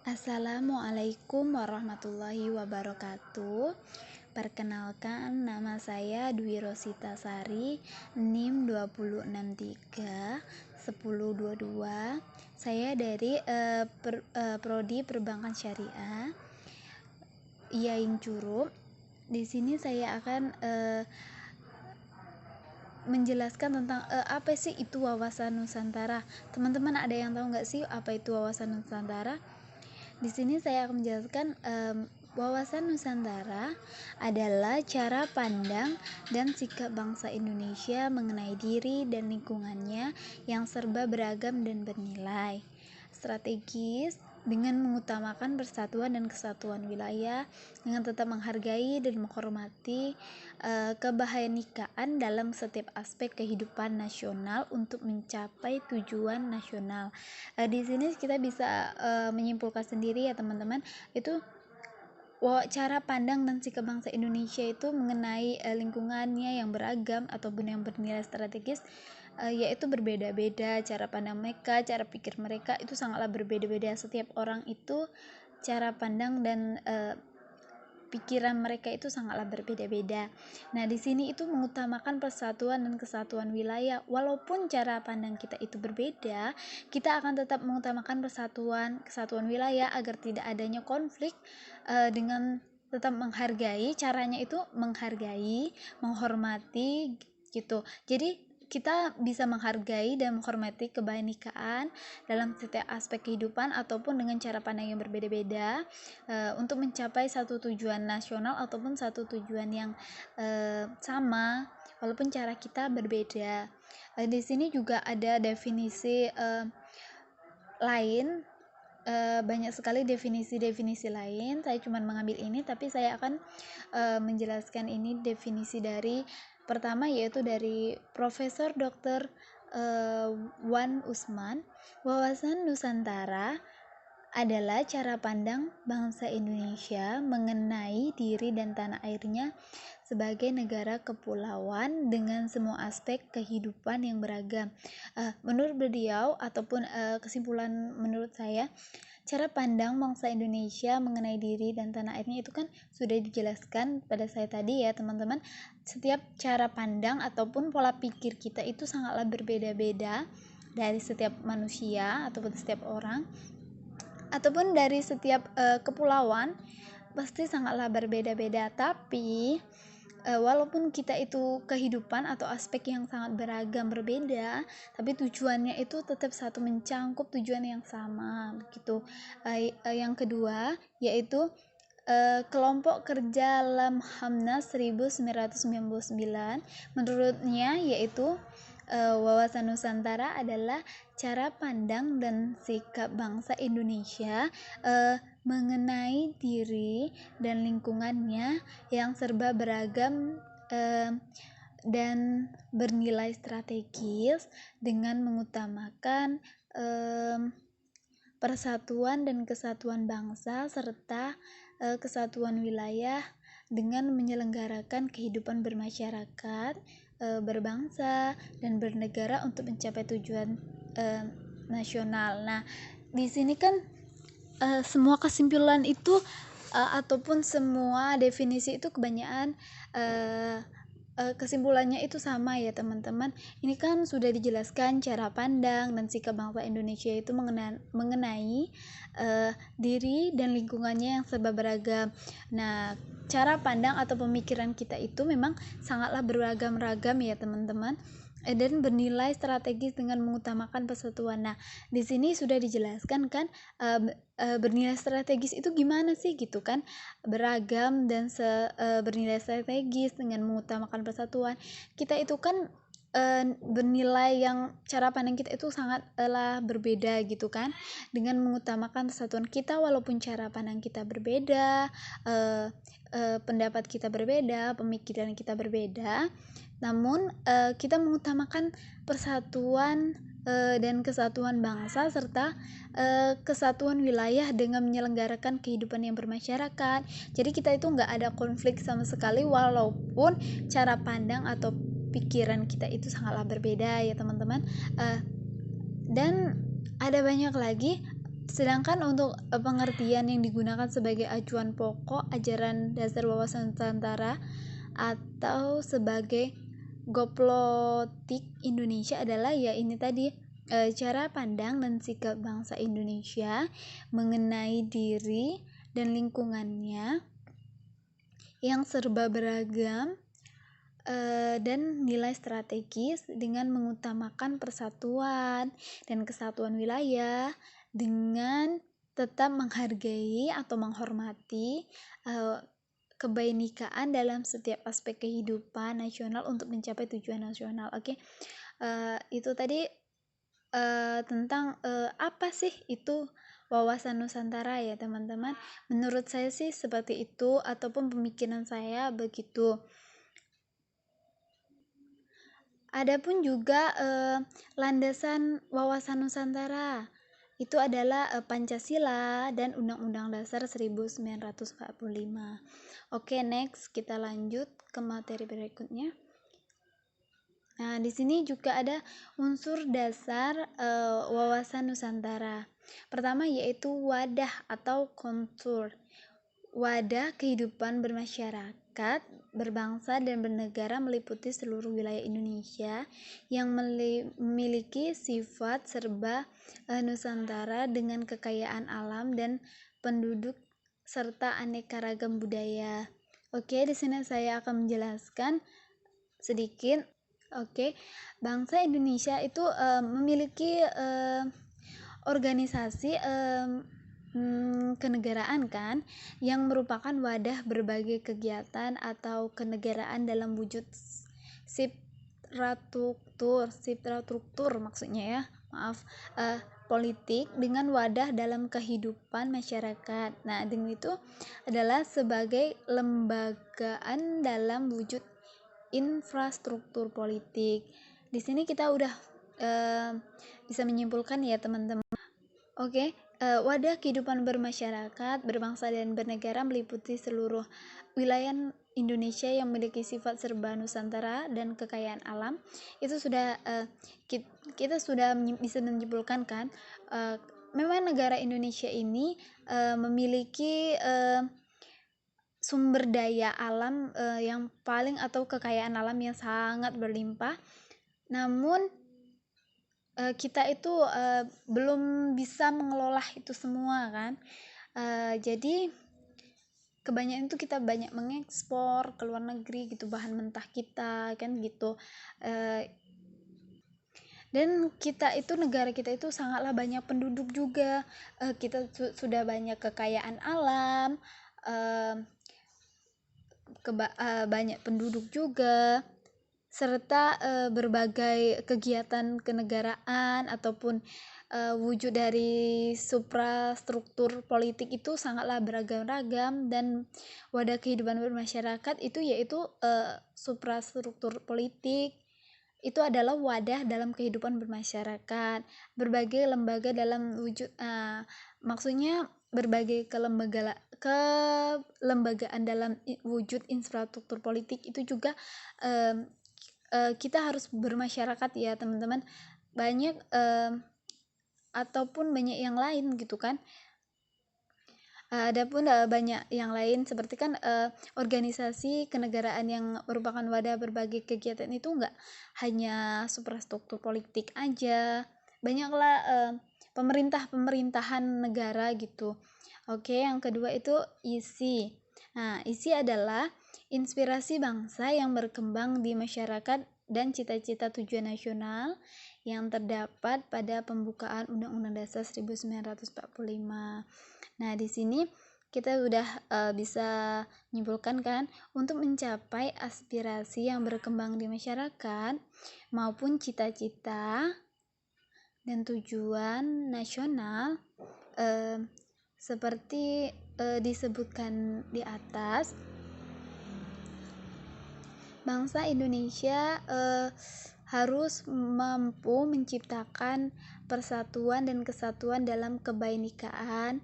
Assalamualaikum warahmatullahi wabarakatuh. Perkenalkan, nama saya Dwi Rosita Sari, NIM 2063102. Saya dari Prodi Perbankan Syariah IAIN Curup. Di sini saya akan menjelaskan tentang apa sih itu wawasan Nusantara. Teman-teman ada yang tahu nggak sih apa itu wawasan Nusantara? Di sini saya akan menjelaskan wawasan Nusantara adalah cara pandang dan sikap bangsa Indonesia mengenai diri dan lingkungannya yang serba beragam dan bernilai strategis dengan mengutamakan persatuan dan kesatuan wilayah, dengan tetap menghargai dan menghormati kebahagiaan dalam setiap aspek kehidupan nasional untuk mencapai tujuan nasional. Di sini kita bisa menyimpulkan sendiri ya teman-teman, itu cara pandang dan sikap bangsa Indonesia itu mengenai lingkungannya yang beragam ataupun yang bernilai strategis, yaitu berbeda-beda cara pandang mereka, cara pikir mereka itu sangatlah berbeda-beda. Setiap orang itu cara pandang dan pikiran mereka itu sangatlah berbeda-beda. Nah, di sini itu mengutamakan persatuan dan kesatuan wilayah. Walaupun cara pandang kita itu berbeda, kita akan tetap mengutamakan kesatuan wilayah agar tidak adanya konflik, dengan tetap menghargai. Caranya itu menghargai, menghormati gitu. Jadi kita bisa menghargai dan menghormati kebinekaan dalam setiap aspek kehidupan ataupun dengan cara pandang yang berbeda-beda, untuk mencapai satu tujuan nasional ataupun satu tujuan yang sama walaupun cara kita berbeda. Di sini juga ada definisi lain, banyak sekali definisi lain. Saya cuma mengambil ini, tapi saya akan menjelaskan ini definisi dari pertama, yaitu dari Profesor Dr. Wan Usman. Wawasan Nusantara adalah cara pandang bangsa Indonesia mengenai diri dan tanah airnya sebagai negara kepulauan dengan semua aspek kehidupan yang beragam. Menurut beliau ataupun kesimpulan menurut saya, cara pandang bangsa Indonesia mengenai diri dan tanah airnya itu kan sudah dijelaskan pada saya tadi ya teman-teman. Setiap cara pandang ataupun pola pikir kita itu sangatlah berbeda-beda dari setiap manusia ataupun setiap orang, ataupun dari setiap kepulauan pasti sangatlah berbeda-beda. Tapi walaupun kita itu kehidupan atau aspek yang sangat beragam berbeda, tapi tujuannya itu tetap satu, mencangkup tujuan yang sama begitu. Yang kedua yaitu kelompok kerja Lamhamnas 1999 menurutnya yaitu wawasan Nusantara adalah cara pandang dan sikap bangsa Indonesia mengenai diri dan lingkungannya yang serba beragam dan bernilai strategis dengan mengutamakan persatuan dan kesatuan bangsa serta kesatuan wilayah dengan menyelenggarakan kehidupan bermasyarakat, berbangsa dan bernegara untuk mencapai tujuan nasional. Nah, di sini kan semua kesimpulan itu ataupun semua definisi itu kebanyakan kesimpulannya itu sama ya teman-teman. Ini kan sudah dijelaskan cara pandang dan sikap bangsa Indonesia itu mengenai diri dan lingkungannya yang serba beragam. Nah, cara pandang atau pemikiran kita itu memang sangatlah beragam-ragam ya teman-teman, dan bernilai strategis dengan mengutamakan persatuan. Nah, di sini sudah dijelaskan kan bernilai strategis itu gimana sih gitu kan, beragam dan bernilai strategis dengan mengutamakan persatuan. Kita itu kan bernilai yang cara pandang kita itu sangatlah berbeda gitu kan, dengan mengutamakan persatuan kita. Walaupun cara pandang kita berbeda, pendapat kita berbeda, pemikiran kita berbeda, namun kita mengutamakan persatuan dan kesatuan bangsa serta kesatuan wilayah dengan menyelenggarakan kehidupan yang bermasyarakat. Jadi kita itu nggak ada konflik sama sekali walaupun cara pandang atau pikiran kita itu sangatlah berbeda ya teman-teman. Dan ada banyak lagi Sedangkan untuk pengertian yang digunakan sebagai acuan pokok ajaran dasar wawasan Nusantara atau sebagai goplotik Indonesia adalah ya ini tadi, cara pandang dan sikap bangsa Indonesia mengenai diri dan lingkungannya yang serba beragam, dan nilai strategis dengan mengutamakan persatuan dan kesatuan wilayah dengan tetap menghargai atau menghormati kebainikan dalam setiap aspek kehidupan nasional untuk mencapai tujuan nasional. Oke, itu tadi tentang apa sih itu wawasan Nusantara ya teman-teman. Menurut saya sih seperti itu, ataupun pemikiran saya begitu. Adapun juga landasan wawasan Nusantara itu adalah Pancasila dan Undang-Undang Dasar 1945. Oke, next kita lanjut ke materi berikutnya. Nah, di sini juga ada unsur dasar wawasan Nusantara. Pertama yaitu wadah atau kontur. Wadah kehidupan bermasyarakat, berbangsa dan bernegara meliputi seluruh wilayah Indonesia yang memiliki sifat serba Nusantara dengan kekayaan alam dan penduduk serta aneka ragam budaya. Oke, di sini saya akan menjelaskan sedikit. Oke, bangsa Indonesia itu memiliki organisasi kenegaraan kan, yang merupakan wadah berbagai kegiatan atau kenegaraan dalam wujud struktur maksudnya ya, maaf, politik dengan wadah dalam kehidupan masyarakat. Nah, dengan itu adalah sebagai lembagaan dalam wujud infrastruktur politik. Di sini kita udah bisa menyimpulkan ya teman-teman. Oke, wadah kehidupan bermasyarakat, berbangsa dan bernegara meliputi seluruh wilayah Indonesia yang memiliki sifat serba Nusantara dan kekayaan alam. Itu sudah kita sudah bisa menyimpulkan kan, memang negara Indonesia ini memiliki sumber daya alam yang paling atau kekayaan alam yang sangat berlimpah. Namun kita itu belum bisa mengelola itu semua kan, jadi kebanyakan itu kita banyak mengekspor ke luar negeri gitu bahan mentah kita kan gitu, dan kita itu negara kita itu sangatlah banyak penduduk juga, kita sudah banyak kekayaan alam, banyak penduduk juga, serta berbagai kegiatan kenegaraan ataupun wujud dari suprastruktur politik itu sangatlah beragam-ragam, dan wadah kehidupan bermasyarakat itu yaitu suprastruktur politik itu adalah wadah dalam kehidupan bermasyarakat, berbagai lembaga dalam wujud maksudnya berbagai kelembagaan dalam wujud infrastruktur politik itu juga kita harus bermasyarakat ya teman-teman, banyak ataupun banyak yang lain gitu kan. Adapun banyak yang lain seperti kan organisasi kenegaraan yang merupakan wadah berbagai kegiatan itu enggak hanya suprastruktur politik aja, banyaklah pemerintahan negara gitu. Oke, yang kedua itu isi. Nah, isi adalah inspirasi bangsa yang berkembang di masyarakat dan cita-cita tujuan nasional yang terdapat pada pembukaan Undang-Undang Dasar 1945. Nah, di sini kita sudah bisa menyimpulkan kan, untuk mencapai aspirasi yang berkembang di masyarakat maupun cita-cita dan tujuan nasional seperti disebutkan di atas, bangsa Indonesia harus mampu menciptakan persatuan dan kesatuan dalam kebainikan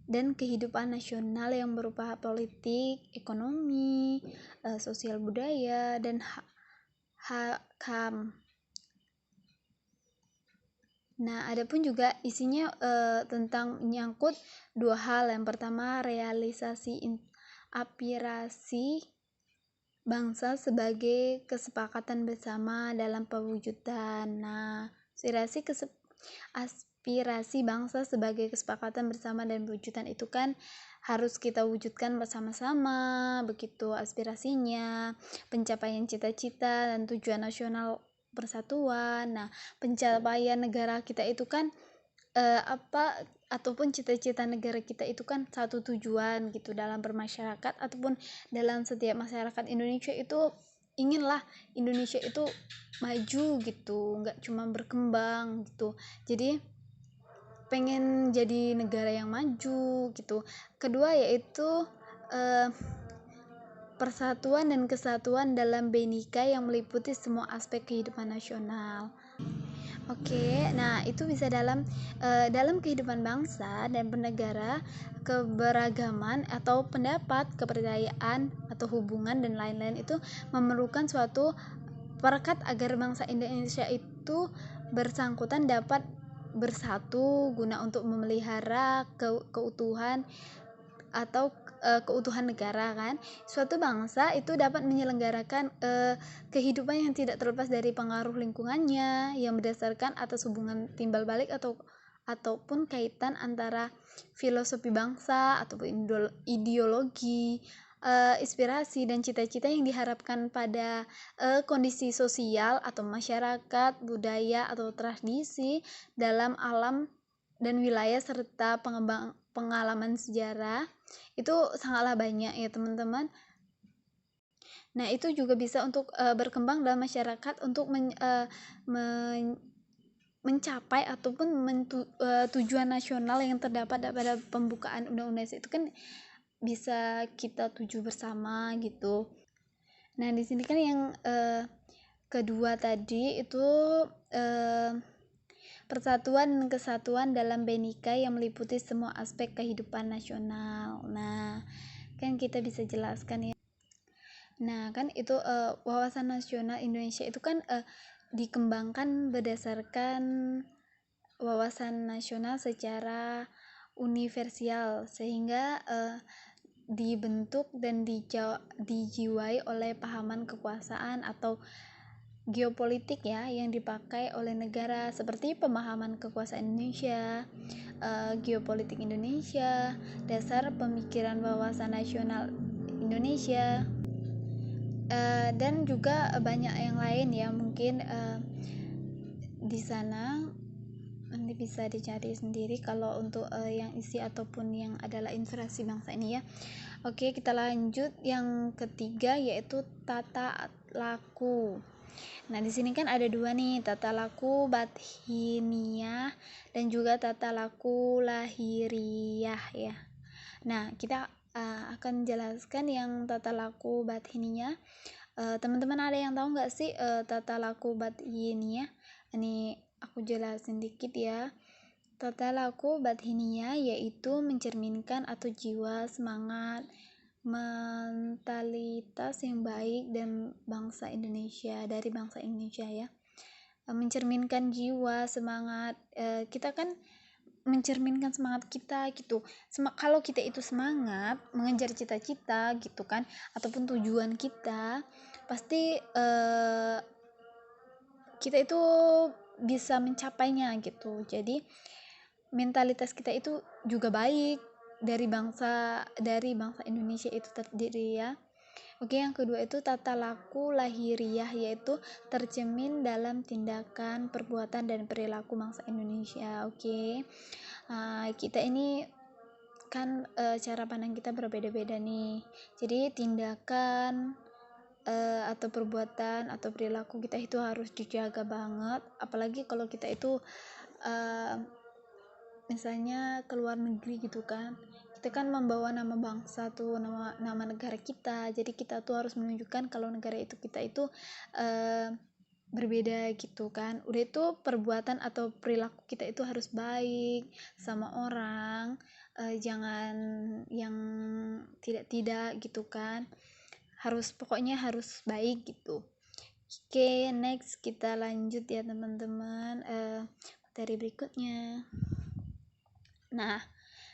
dan kehidupan nasional yang berupa politik, ekonomi, sosial budaya, dan HAM. Nah, ada pun juga isinya tentang menyangkut dua hal. Yang pertama, realisasi aspirasi bangsa sebagai kesepakatan bersama dalam pewujudan. Nah, aspirasi bangsa sebagai kesepakatan bersama dan pewujudan itu kan harus kita wujudkan bersama-sama, begitu aspirasinya, pencapaian cita-cita dan tujuan nasional persatuan. Nah, pencapaian negara kita itu kan ataupun cita-cita negara kita itu kan satu tujuan gitu dalam bermasyarakat ataupun dalam setiap masyarakat Indonesia itu inginlah Indonesia itu maju gitu, nggak cuma berkembang gitu. Jadi pengen jadi negara yang maju gitu. Kedua yaitu persatuan dan kesatuan dalam Bhinneka yang meliputi semua aspek kehidupan nasional. Oke, nah itu bisa dalam kehidupan bangsa dan bernegara, keberagaman atau pendapat, kepercayaan atau hubungan dan lain-lain itu memerlukan suatu perekat agar bangsa Indonesia itu bersangkutan dapat bersatu guna untuk memelihara keutuhan atau keutuhan negara kan. Suatu bangsa itu dapat menyelenggarakan kehidupan yang tidak terlepas dari pengaruh lingkungannya yang berdasarkan atas hubungan timbal balik ataupun kaitan antara filosofi bangsa ataupun ideologi, inspirasi dan cita-cita yang diharapkan pada kondisi sosial atau masyarakat, budaya atau tradisi dalam alam dan wilayah serta pengalaman sejarah itu sangatlah banyak ya teman-teman. Nah itu juga bisa untuk berkembang dalam masyarakat untuk mencapai ataupun tujuan nasional yang terdapat pada pembukaan undang-undang itu kan bisa kita tuju bersama gitu. Nah di sini kan yang kedua tadi itu persatuan dan kesatuan dalam Bhinneka yang meliputi semua aspek kehidupan nasional. Nah, kan kita bisa jelaskan ya. Nah, kan itu wawasan nasional Indonesia itu kan dikembangkan berdasarkan wawasan nasional secara universal sehingga dibentuk dan dijiwai oleh pahaman kekuasaan atau geopolitik ya yang dipakai oleh negara seperti pemahaman kekuasaan Indonesia, geopolitik Indonesia, dasar pemikiran wawasan nasional Indonesia, dan juga banyak yang lain ya mungkin di sana nanti bisa dicari sendiri kalau untuk yang isi ataupun yang adalah inspirasi bangsa ini ya. Oke, kita lanjut yang ketiga yaitu tata laku. Nah, di sini kan ada dua nih, tata laku batiniyah dan juga tata laku lahiriah ya. Nah, kita akan jelaskan yang tata laku batiniyah. Teman-teman ada yang tahu nggak sih tata laku batiniyah? Ini aku jelasin dikit ya. Tata laku batiniyah yaitu mencerminkan atau jiwa, semangat, mentalitas yang baik dan bangsa Indonesia ya, mencerminkan jiwa, semangat, kita kan mencerminkan semangat kita gitu. Kalau kita itu semangat mengejar cita-cita gitu kan ataupun tujuan kita pasti kita itu bisa mencapainya gitu. Jadi mentalitas kita itu juga baik dari bangsa Indonesia itu terdiri ya. Oke, yang kedua itu tata laku lahiriah yaitu tercermin dalam tindakan, perbuatan dan perilaku bangsa Indonesia. Oke. Kita ini kan cara pandang kita berbeda-beda nih. Jadi tindakan atau perbuatan atau perilaku kita itu harus dijaga banget, apalagi kalau kita itu misalnya ke luar negeri gitu kan, kita kan membawa nama bangsa tuh, nama negara kita, jadi kita tuh harus menunjukkan kalau negara itu kita itu berbeda gitu kan. Udah itu perbuatan atau perilaku kita itu harus baik sama orang, jangan yang tidak gitu kan, pokoknya harus baik gitu. Oke, next kita lanjut ya teman-teman. materi berikutnya. Nah,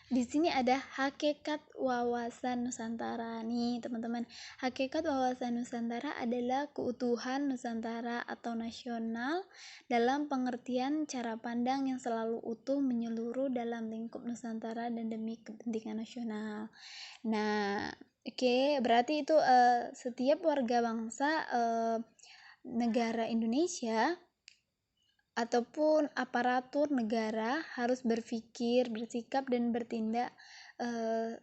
di sini ada hakikat wawasan Nusantara nih, teman-teman. Hakikat wawasan Nusantara adalah keutuhan Nusantara atau nasional dalam pengertian cara pandang yang selalu utuh menyeluruh dalam lingkup Nusantara dan demi kepentingan nasional. Nah, oke, berarti itu setiap warga bangsa negara Indonesia ataupun aparatur negara harus berpikir, bersikap dan bertindak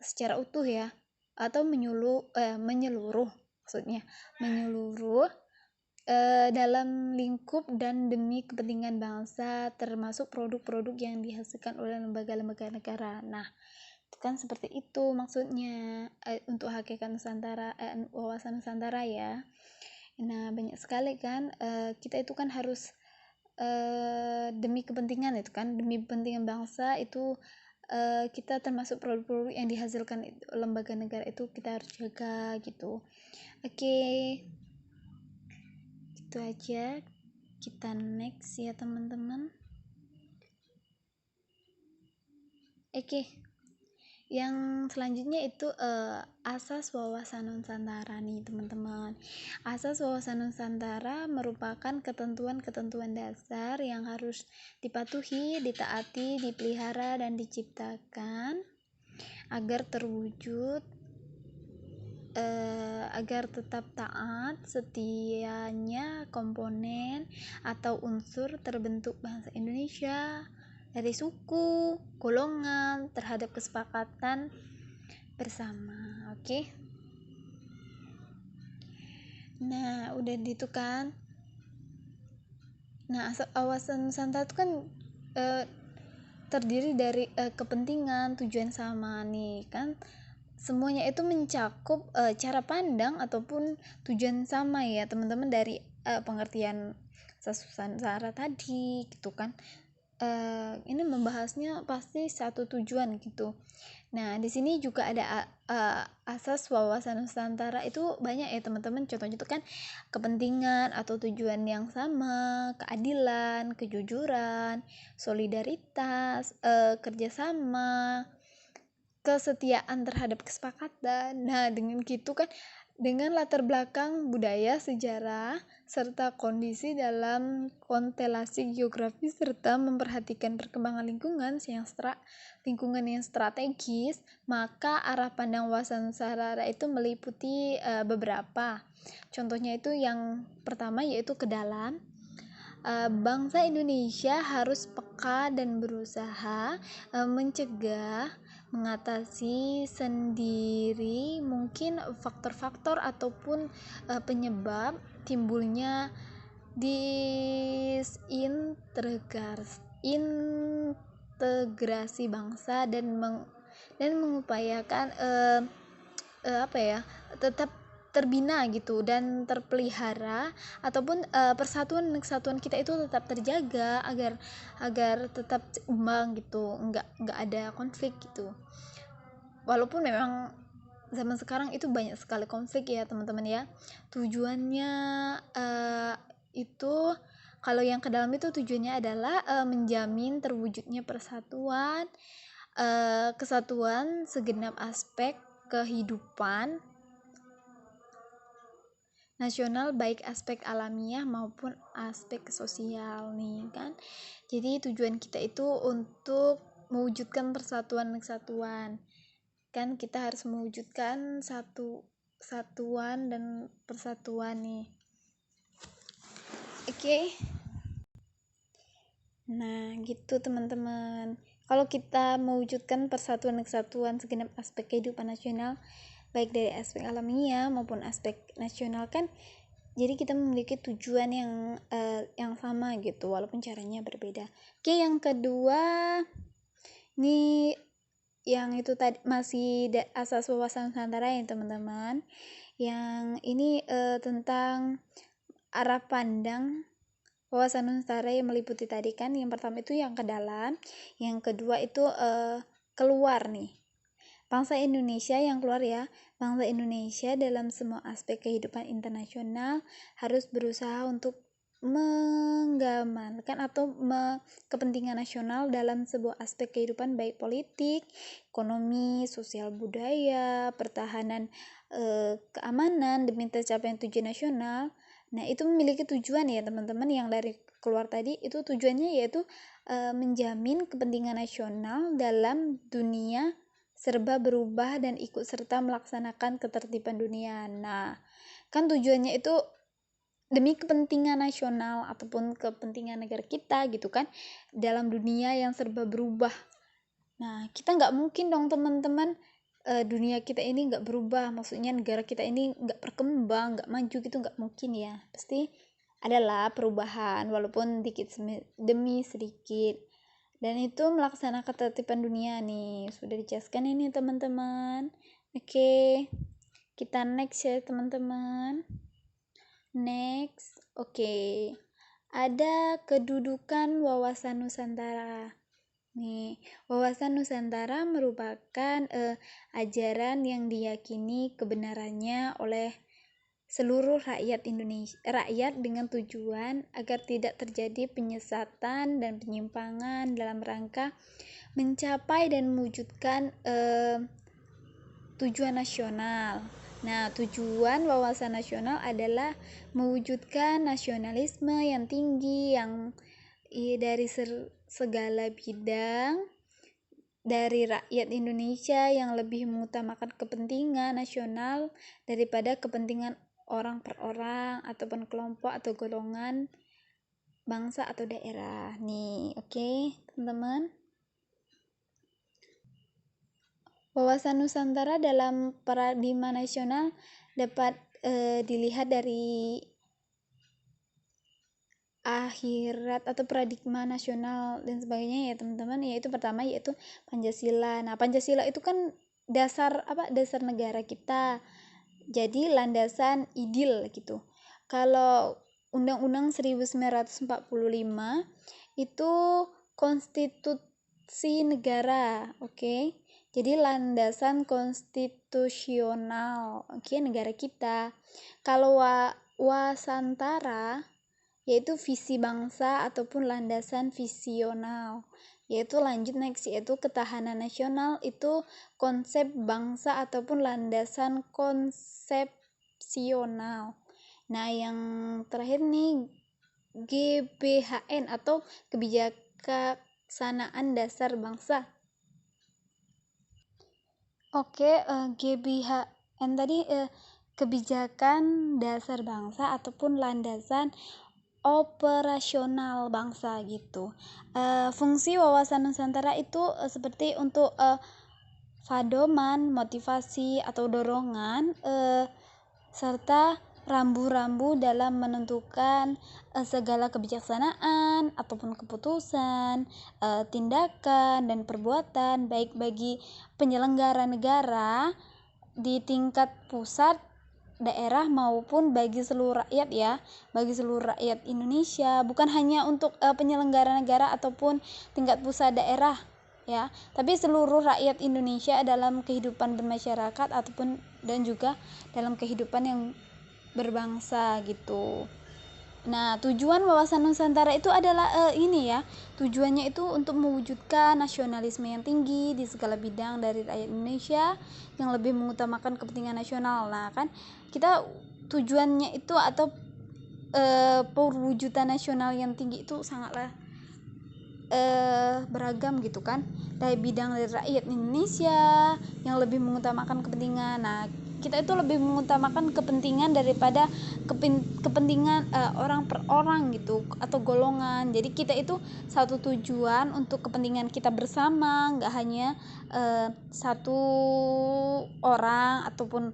secara utuh ya, atau menyeluruh maksudnya menyeluruh dalam lingkup dan demi kepentingan bangsa, termasuk produk-produk yang dihasilkan oleh lembaga-lembaga negara. Nah, itu kan seperti itu maksudnya untuk hakikat Nusantara, wawasan Nusantara ya. Nah, banyak sekali kan kita itu kan harus demi kepentingan itu kan, demi kepentingan bangsa itu kita termasuk produk-produk yang dihasilkan lembaga negara itu kita harus jaga gitu. Oke, itu aja, kita next ya teman-teman. Oke, yang selanjutnya itu asas wawasan Nusantara nih teman-teman. Asas wawasan Nusantara merupakan ketentuan-ketentuan dasar yang harus dipatuhi, ditaati, dipelihara dan diciptakan agar terwujud agar tetap taat setianya komponen atau unsur terbentuk bangsa Indonesia dari suku, golongan terhadap kesepakatan bersama. Oke. Nah, udah gitu kan. Nah, wawasan Nusantara itu kan terdiri dari kepentingan, tujuan sama nih kan. Semuanya itu mencakup cara pandang ataupun tujuan sama ya teman-teman dari pengertian Nusantara tadi gitu kan. Ini membahasnya pasti satu tujuan gitu. Nah, di sini juga ada asas wawasan Nusantara itu banyak ya teman-teman. Contohnya itu kan kepentingan atau tujuan yang sama, keadilan, kejujuran, solidaritas, kerjasama, kesetiaan terhadap kesepakatan. Nah, dengan gitu kan, dengan latar belakang budaya, sejarah, serta kondisi dalam konstelasi geografis serta memperhatikan perkembangan lingkungan yang strategis, maka arah pandang wawasan Nusantara itu meliputi beberapa. Contohnya itu yang pertama yaitu ke dalam. Bangsa Indonesia harus peka dan berusaha mencegah, mengatasi sendiri mungkin faktor-faktor ataupun penyebab timbulnya disintegrasi bangsa dan mengupayakan tetap terbina gitu dan terpelihara ataupun persatuan dan kesatuan kita itu tetap terjaga agar tetap seimbang gitu, nggak ada konflik gitu. Walaupun memang zaman sekarang itu banyak sekali konflik ya teman-teman ya. Tujuannya itu kalau yang ke dalam itu tujuannya adalah menjamin terwujudnya persatuan, kesatuan segenap aspek kehidupan nasional, baik aspek alamiah maupun aspek sosial nih kan. Jadi tujuan kita itu untuk mewujudkan persatuan dan kesatuan kan, kita harus mewujudkan satuan dan persatuan nih. Oke. Nah gitu teman-teman, kalau kita mewujudkan persatuan dan kesatuan segenap aspek kehidupan nasional, baik dari aspek alamiah maupun aspek nasional kan, jadi kita memiliki tujuan yang sama gitu walaupun caranya berbeda. Oke, yang kedua nih, yang itu tadi masih asas wawasan Nusantara ya teman-teman. Yang ini tentang arah pandang wawasan Nusantara yang meliputi tadi kan, yang pertama itu yang ke dalam, yang kedua itu keluar nih. Bangsa Indonesia yang keluar ya, bangsa Indonesia dalam semua aspek kehidupan internasional harus berusaha untuk menggamankan atau kepentingan nasional dalam sebuah aspek kehidupan baik politik, ekonomi, sosial, budaya, pertahanan, keamanan demi tercapaian tujuan nasional. Nah, itu memiliki tujuan ya teman-teman, yang dari keluar tadi itu tujuannya yaitu menjamin kepentingan nasional dalam dunia serba berubah dan ikut serta melaksanakan ketertiban dunia. Nah, kan tujuannya itu demi kepentingan nasional ataupun kepentingan negara kita gitu kan, dalam dunia yang serba berubah. Nah, kita nggak mungkin dong teman-teman, dunia kita ini nggak berubah, maksudnya negara kita ini nggak berkembang, nggak maju gitu, nggak mungkin ya. Pasti adalah perubahan walaupun dikit demi sedikit. Dan itu melaksanakan ketertiban dunia nih, sudah dijelaskan ini teman-teman. Oke, kita next ya teman-teman. Next, oke. Ada kedudukan wawasan Nusantara. Nih, wawasan Nusantara merupakan ajaran yang diyakini kebenarannya oleh seluruh rakyat Indonesia, rakyat dengan tujuan agar tidak terjadi penyesatan dan penyimpangan dalam rangka mencapai dan mewujudkan tujuan nasional. Nah, tujuan wawasan nasional adalah mewujudkan nasionalisme yang tinggi yang dari segala bidang dari rakyat Indonesia yang lebih mengutamakan kepentingan nasional daripada kepentingan orang per orang ataupun kelompok atau golongan bangsa atau daerah. Nih, oke, teman-teman. Wawasan Nusantara dalam paradigma nasional dapat dilihat dari akhirat atau paradigma nasional dan sebagainya ya teman-teman, yaitu pertama yaitu Pancasila. Nah, Pancasila itu kan dasar negara kita, jadi landasan ideal gitu. Kalau Undang-Undang 1945 itu konstitusi negara, oke? Jadi landasan konstitusional, oke, negara kita. Kalau Wasantara yaitu visi bangsa ataupun landasan visional, yaitu lanjut next, yaitu ketahanan nasional, itu konsep bangsa ataupun landasan konsepsional. Nah, yang terakhir nih GBHN atau kebijaksanaan dasar bangsa. Oke, GBHN tadi kebijakan dasar bangsa ataupun landasan operasional bangsa gitu. Fungsi wawasan Nusantara itu seperti untuk fadoman, motivasi atau dorongan, serta rambu-rambu dalam menentukan segala kebijaksanaan ataupun keputusan, tindakan dan perbuatan baik bagi penyelenggara negara di tingkat pusat, daerah maupun bagi seluruh rakyat ya, bagi seluruh rakyat Indonesia, bukan hanya untuk penyelenggara negara ataupun tingkat pusat daerah ya, tapi seluruh rakyat Indonesia dalam kehidupan bermasyarakat ataupun dan juga dalam kehidupan yang berbangsa gitu. Nah, tujuan wawasan Nusantara itu adalah ini ya, tujuannya itu untuk mewujudkan nasionalisme yang tinggi di segala bidang dari rakyat Indonesia yang lebih mengutamakan kepentingan nasional. Nah, kan kita tujuannya itu atau perwujudan nasional yang tinggi itu sangatlah beragam gitu kan, dari bidang dari rakyat Indonesia yang lebih mengutamakan kepentingan. Nah, kita itu lebih mengutamakan kepentingan daripada kepentingan orang per orang gitu atau golongan. Jadi kita itu satu tujuan untuk kepentingan kita bersama, nggak hanya satu orang ataupun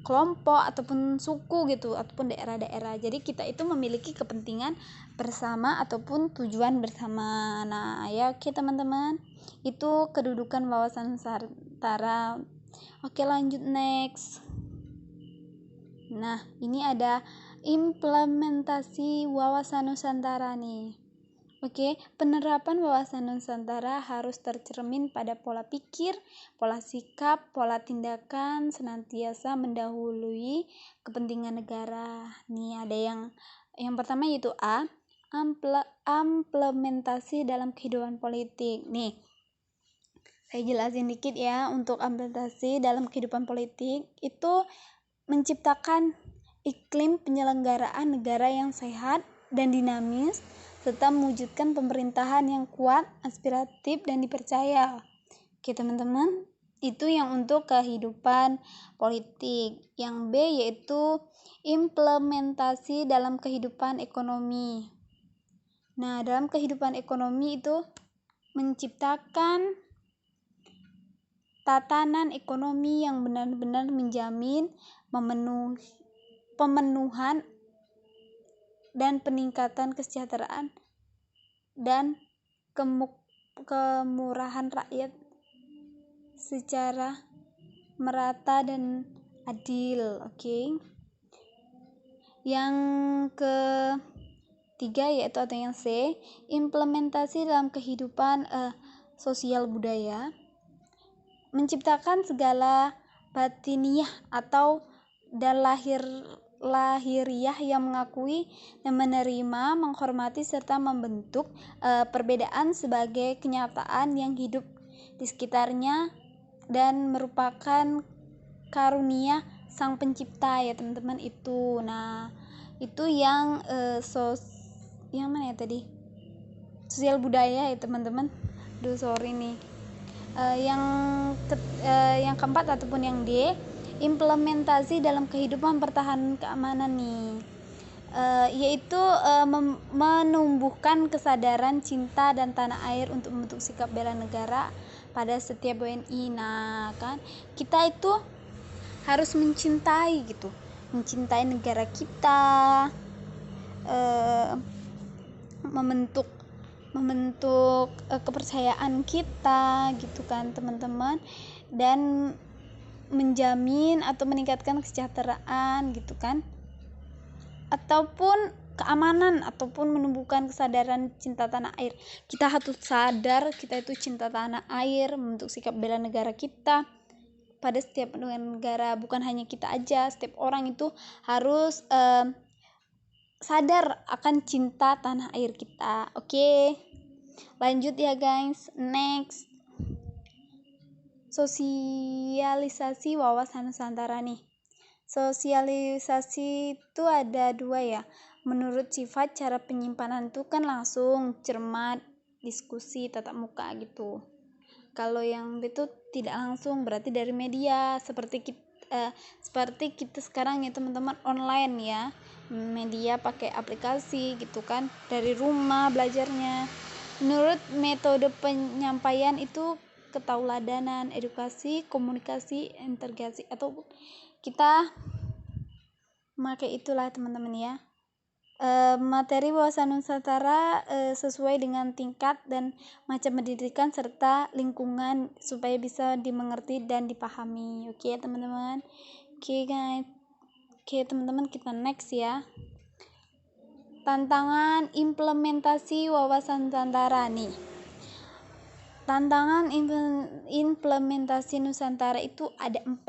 kelompok ataupun suku gitu ataupun daerah-daerah. Jadi kita itu memiliki kepentingan bersama ataupun tujuan bersama. Nah, ya oke teman-teman, itu kedudukan wawasan Nusantara. Oke, lanjut next. Nah, ini ada implementasi wawasan Nusantara nih. Oke, penerapan wawasan Nusantara harus tercermin pada pola pikir, pola sikap, pola tindakan senantiasa mendahului kepentingan negara. Nih ada yang Yang pertama yaitu A, implementasi dalam kehidupan politik. Nih, saya jelasin dikit ya. Untuk implementasi dalam kehidupan politik itu menciptakan iklim penyelenggaraan negara yang sehat dan dinamis, serta mewujudkan pemerintahan yang kuat, aspiratif, dan dipercaya. Oke teman-teman, itu yang untuk kehidupan politik. Yang B yaitu implementasi dalam kehidupan ekonomi. Nah, dalam kehidupan ekonomi itu menciptakan tatanan ekonomi yang benar-benar menjamin pemenuhan dan peningkatan kesejahteraan dan kemurahan rakyat secara merata dan adil. Oke. Yang ketiga yaitu atau yang C, implementasi dalam kehidupan sosial budaya, menciptakan segala batiniah atau dan lahiriah yang mengakui dan menerima, menghormati serta membentuk perbedaan sebagai kenyataan yang hidup di sekitarnya dan merupakan karunia Sang Pencipta ya teman-teman itu. Nah, itu yang yang mana ya tadi? Sosial budaya ya teman-teman. Sorry nih. Yang keempat ataupun yang D, implementasi dalam kehidupan pertahanan keamanan nih. Yaitu menumbuhkan kesadaran cinta dan tanah air untuk membentuk sikap bela negara pada setiap WNI. Nah, kan kita itu harus mencintai gitu, mencintai negara kita, membentuk kepercayaan kita gitu kan teman-teman, dan menjamin atau meningkatkan kesejahteraan gitu kan, ataupun keamanan, ataupun menumbuhkan kesadaran cinta tanah air. Kita harus sadar kita itu cinta tanah air, membentuk sikap bela negara kita pada setiap negara, bukan hanya kita aja, setiap orang itu harus sadar akan cinta tanah air kita. Oke. Lanjut ya guys. Next. Sosialisasi wawasan Nusantara nih. Sosialisasi itu ada dua ya. Menurut sifat cara penyimpanan itu kan langsung, cermat, diskusi, tatap muka gitu. Kalau yang itu tidak langsung, berarti dari media seperti kita sekarang ya teman-teman, online ya. Media pakai aplikasi gitu kan, dari rumah belajarnya. Menurut metode penyampaian itu ketauladanan, edukasi, komunikasi, integrasi, atau kita memakai itulah teman-teman ya. Materi wawasan Nusantara sesuai dengan tingkat dan macam pendidikan serta lingkungan supaya bisa dimengerti dan dipahami. Oke teman-teman. Oke guys. Oke teman-teman, kita next ya. Tantangan implementasi wawasan Nusantara nih. Tantangan implementasi Nusantara itu ada 4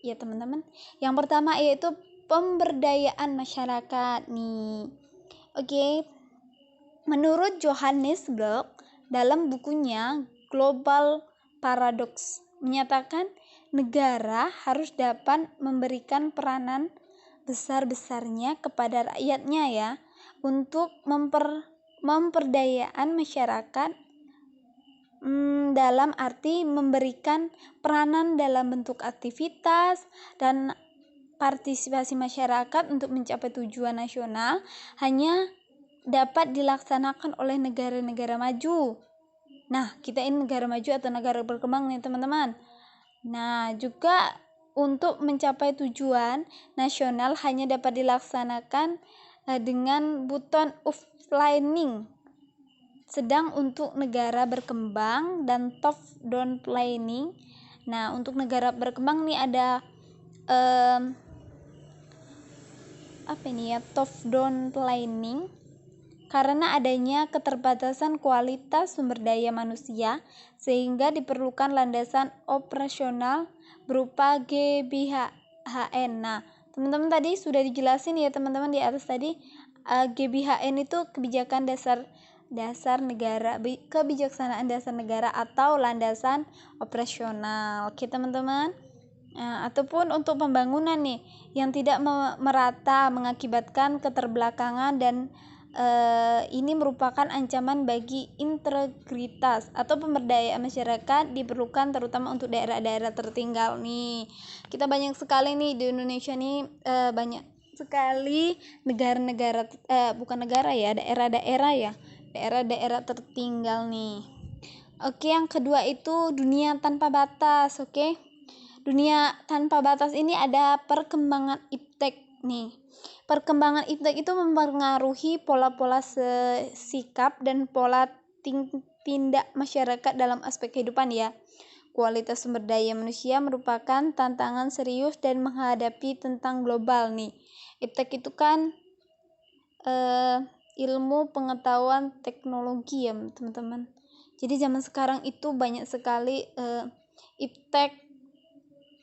ya teman-teman. Yang pertama yaitu pemberdayaan masyarakat nih. Oke. Menurut Johannes Block dalam bukunya Global Paradox menyatakan negara harus dapat memberikan peranan besar-besarnya kepada rakyatnya ya, untuk memperdayaan masyarakat, dalam arti memberikan peranan dalam bentuk aktivitas dan partisipasi masyarakat untuk mencapai tujuan nasional hanya dapat dilaksanakan oleh negara-negara maju. Nah, kita ini negara maju atau negara berkembang nih teman-teman. Nah, juga untuk mencapai tujuan nasional hanya dapat dilaksanakan dengan button up planning. Sedang untuk negara berkembang dan top down planning. Nah, untuk negara berkembang nih ada top down planning karena adanya keterbatasan kualitas sumber daya manusia sehingga diperlukan landasan operasional berupa GBHN. Nah, teman-teman tadi sudah dijelasin ya teman-teman di atas tadi GBHN itu kebijakan dasar negara, kebijaksanaan dasar negara atau landasan operasional. Oke teman-teman. Ataupun untuk pembangunan nih yang tidak merata mengakibatkan keterbelakangan dan ini merupakan ancaman bagi integritas atau pemberdayaan masyarakat diperlukan terutama untuk daerah-daerah tertinggal nih. Kita banyak sekali nih di Indonesia nih banyak sekali negara-negara bukan negara ya, daerah-daerah ya, daerah-daerah tertinggal nih. Oke, yang kedua itu dunia tanpa batas. Oke. Dunia tanpa batas ini ada perkembangan iptek nih. Perkembangan iptek itu mempengaruhi pola-pola sikap dan pola tindak masyarakat dalam aspek kehidupan ya. Kualitas sumber daya manusia merupakan tantangan serius dan menghadapi tentang global nih. Iptek itu kan ilmu pengetahuan teknologi ya teman-teman. Jadi zaman sekarang itu banyak sekali iptek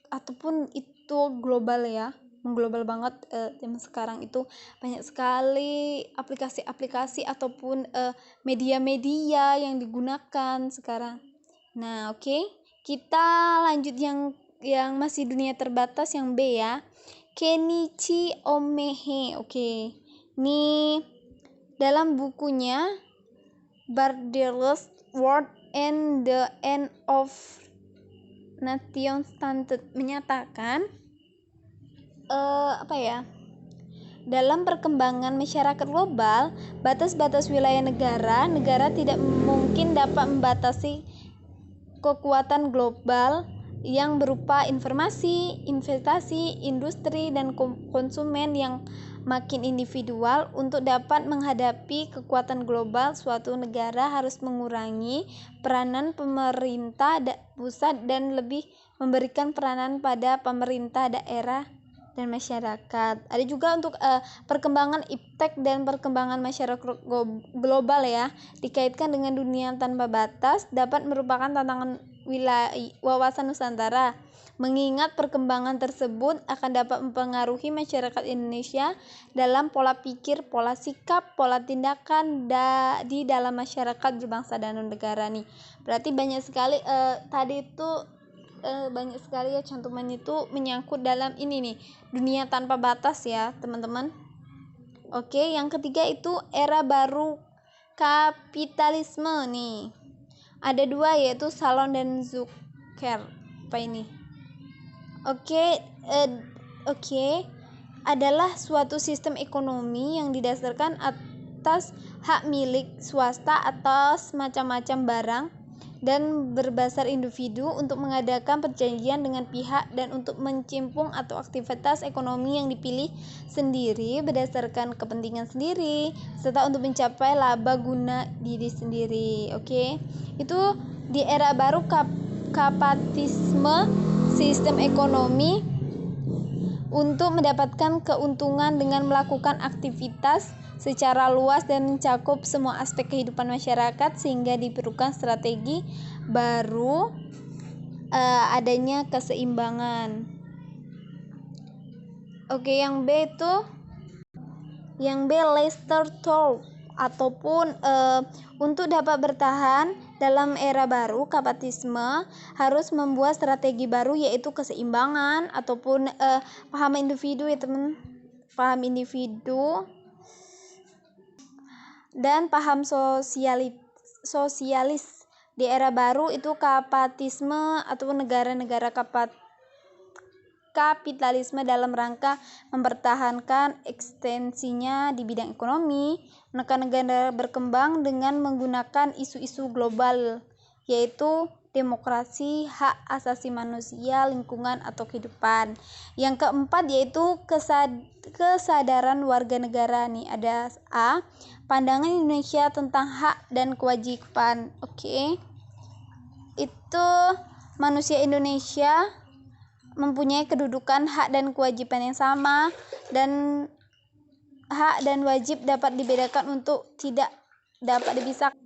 ataupun itu global ya, mengglobal banget. Zaman sekarang itu banyak sekali aplikasi-aplikasi ataupun media-media yang digunakan sekarang. Nah, oke. Kita lanjut yang masih dunia terbatas yang B ya. Kenichi Omehe. Oke. Ini dalam bukunya Borderless World and the End of Nation Stunted menyatakan dalam perkembangan masyarakat global, batas-batas wilayah negara tidak mungkin dapat membatasi kekuatan global yang berupa informasi, investasi, industri, dan konsumen yang makin individual. Untuk dapat menghadapi kekuatan global, suatu negara harus mengurangi peranan pemerintah pusat dan lebih memberikan peranan pada pemerintah daerah dan masyarakat. Ada juga untuk perkembangan iptek dan perkembangan masyarakat global ya, dikaitkan dengan dunia tanpa batas dapat merupakan tantangan wawasan Nusantara. Mengingat perkembangan tersebut akan dapat mempengaruhi masyarakat Indonesia dalam pola pikir, pola sikap, pola tindakan di dalam masyarakat berbangsa dan negara nih. Berarti banyak sekali tadi itu banyak sekali ya cantumannya itu menyangkut dalam ini nih, dunia tanpa batas ya teman-teman. Oke, yang ketiga itu era baru kapitalisme nih. Ada dua yaitu Salon dan Zucker. Apa ini? Oke, adalah suatu sistem ekonomi yang didasarkan atas hak milik swasta atas macam-macam barang dan berbasar individu untuk mengadakan perjanjian dengan pihak dan untuk mencimpung atau aktivitas ekonomi yang dipilih sendiri berdasarkan kepentingan sendiri serta untuk mencapai laba guna diri sendiri. Oke. Itu di era baru kapitalisme, sistem ekonomi untuk mendapatkan keuntungan dengan melakukan aktivitas secara luas dan mencakup semua aspek kehidupan masyarakat sehingga diperlukan strategi baru adanya keseimbangan. Oke, yang B Leicester Thorpe ataupun untuk dapat bertahan dalam era baru kapitalisme harus membuat strategi baru yaitu keseimbangan ataupun paham individu ya teman, paham individu dan paham sosialis. Di era baru itu kapitalisme atau negara-negara kapitalisme dalam rangka mempertahankan ekstensinya di bidang ekonomi, negara berkembang dengan menggunakan isu-isu global yaitu demokrasi, hak asasi manusia, lingkungan atau kehidupan. Yang keempat yaitu kesadaran warga negara nih. Ada A, pandangan Indonesia tentang hak dan kewajiban. Oke. Itu manusia Indonesia mempunyai kedudukan hak dan kewajiban yang sama dan hak dan wajib dapat dibedakan untuk tidak dapat dipisahkan.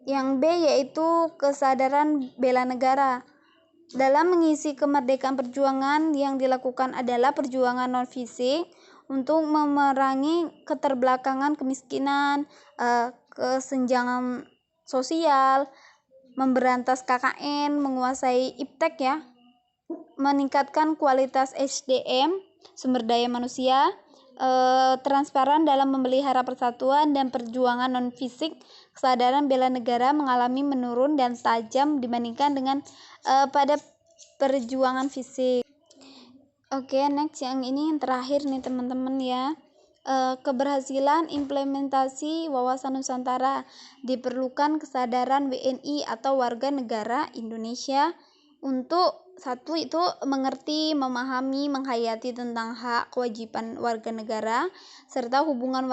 Yang B yaitu kesadaran bela negara. Dalam mengisi kemerdekaan perjuangan yang dilakukan adalah perjuangan non fisik untuk memerangi keterbelakangan, kemiskinan, kesenjangan sosial, memberantas KKN, menguasai iptek ya, meningkatkan kualitas SDM, sumber daya manusia, transparan dalam memelihara persatuan dan perjuangan non-fisik, kesadaran bela negara mengalami menurun dan tajam dibandingkan dengan pada perjuangan fisik. Oke, next yang ini yang terakhir nih teman-teman ya. Keberhasilan implementasi wawasan Nusantara, diperlukan kesadaran WNI atau warga negara Indonesia untuk satu itu mengerti, memahami, menghayati tentang hak kewajiban warga negara serta hubungan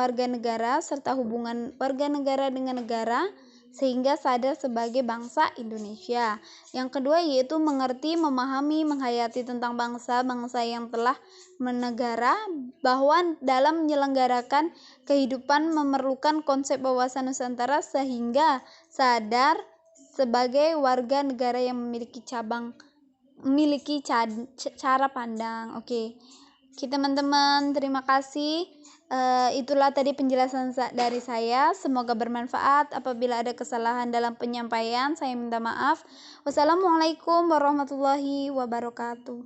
warga negara dengan negara sehingga sadar sebagai bangsa Indonesia. Yang kedua yaitu mengerti, memahami, menghayati tentang bangsa-bangsa yang telah menegara, bahwa dalam menyelenggarakan kehidupan memerlukan konsep wawasan Nusantara sehingga sadar sebagai warga negara yang memiliki cara pandang. Oke, teman-teman, terima kasih. Itulah tadi penjelasan dari saya. Semoga bermanfaat. Apabila ada kesalahan dalam penyampaian, saya minta maaf. Wassalamualaikum warahmatullahi wabarakatuh.